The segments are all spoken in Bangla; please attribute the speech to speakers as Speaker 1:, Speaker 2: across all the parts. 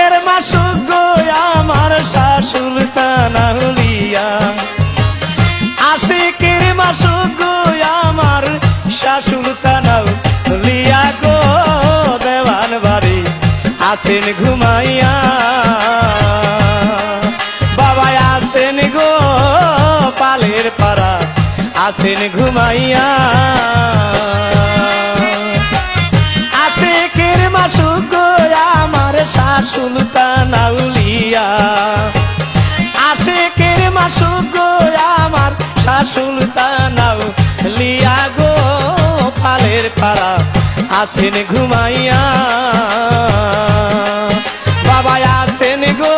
Speaker 1: আশিকের মাসুক গো আমার শাহ সুলতান আউলিয়া, আশিকের মাসুক গো আমার শাহ সুলতান আউলিয়া গো, দেওয়ান বাড়ি আসেন ঘুমাইয়া, বাবা আসেন গো পালের পাড়া আসেন ঘুমাইয়া। আশিকের মাসুক গো আমার শাহ সুলতান আউলিয়া, আশিকের মাসুক গো আমার শাহ সুলতান আউলিয়া গো, পালের পাড়া আসেন ঘুমাইয়া, বাবা আসেন গো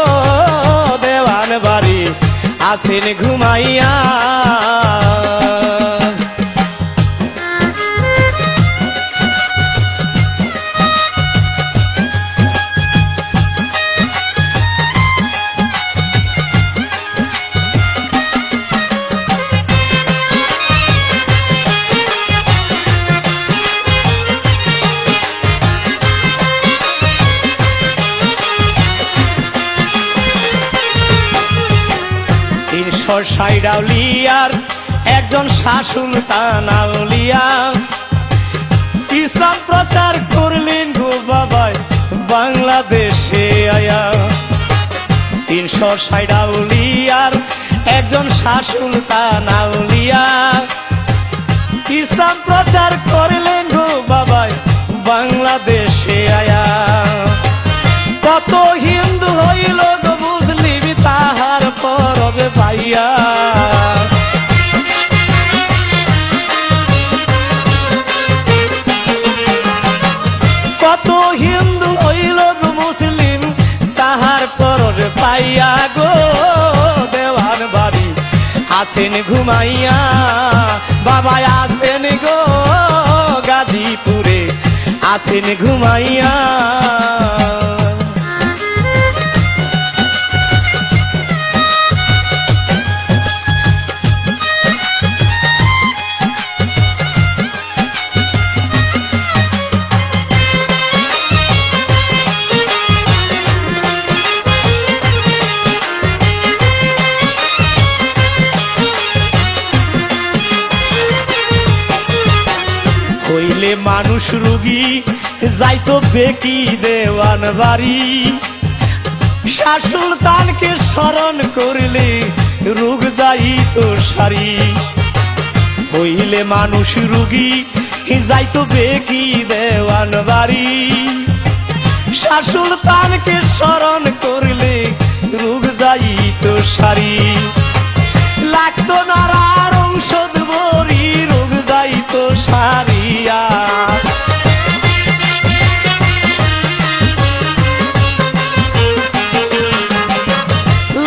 Speaker 1: দেওয়ান বাড়ি আসেন ঘুমাইয়া। সাইড আউলিয়ার একজন শাহ সুলতান আউলিয়া, ইসলাম প্রচার করলেন গো বাবাই বাংলাদেশে আয়া। 360 আউলিয়ার একজন শাহ সুলতান আউলিয়া, ইসলাম প্রচার করলেন গো বাবাই বাংলাদেশে আয়া। কত হিন্দু হইল গো মুসলিম তাহার পরবে পাইয়া, কত হিন্দু হইল গো মুসলিম তাহার পরবে পাইয়া গো, দেওয়ান বাড়ি আসেন ঘুমাইয়া, বাবা আসেন গো গাজীপুরে আসেন ঘুমাইয়া। হইলে মানুষ রোগী যাইতো বেকি দেওয়ান বাড়ি, শাহ সুলতানকে স্মরণ করলে রোগ যাইতো সারি। হইলে মানুষ রোগী যাইতো বেকি দেওয়ান বাড়ি, শাহ সুলতানকে স্মরণ করলে রোগ যাইতো সারি। লাগতো নারার ঔষধ বড়ি রোগ যাইতো সারিয়া,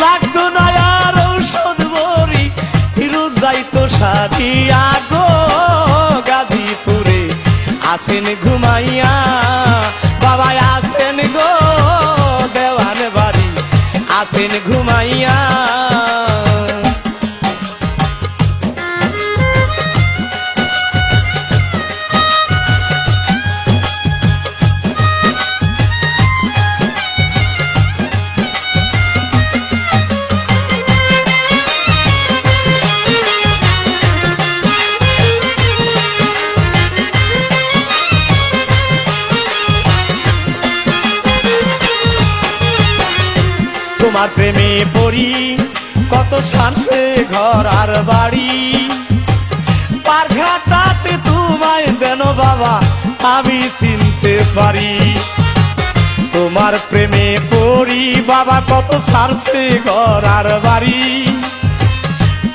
Speaker 1: লাগতো নারার ঔষধ বড়ি রোগ যাইতো সারিয়া গো, গাজীপুরে আসেন ঘুমাইয়া, বাবা আসেন গো দেওয়ান বাড়ি আসেন ঘুমাইয়া। তোমার প্রেমে পড়ি কত ছাড়ছে ঘর আর বাড়ি, পারঘাটাতে তোমায় যেন বাবা আমি চিনতে পারি। তোমার প্রেমে পড়ি বাবা কত ছাড়ছে ঘর আর বাড়ি,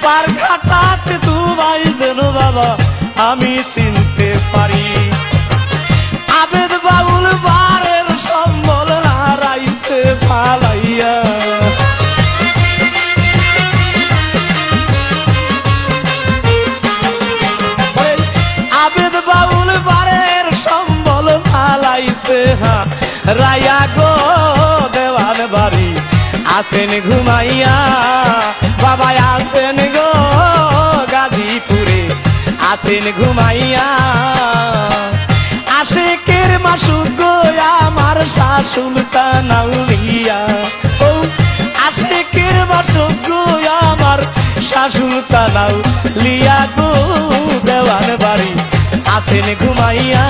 Speaker 1: পারঘাটাতে তোমায় যেন বাবা আমি চিনতে পারি। আবেদ বাউল বারের সম্বল হারাইছে ফালাইয়া, আবেদ বাউল বারের সম্বল ফালাইছে রায়া গো, দেওয়ান বাড়ি আসেন ঘুমাইয়া, বাবা আসেন গো গাজীপুরে আসেন ঘুমাইয়া। আশিকের মাসুক গো আমার শাসুলতান আউলিয়া ও আশিকের মাসুক গো আমার শাসুলতান আউলিয়া গো দেওয়ান বাড়ি আসেন ঘুমাইয়া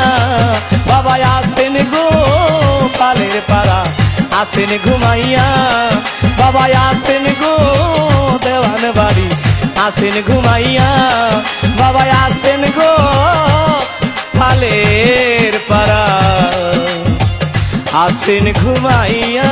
Speaker 1: বাবা আসেন গো পালের পাড়া আসেন ঘুমাইয়া বাবা আসেন গো দেওয়ান বাড়ি আসেন ঘুমাইয়া বাবা আসেন গো পালের পাড়া আসেন ঘুমাইয়া।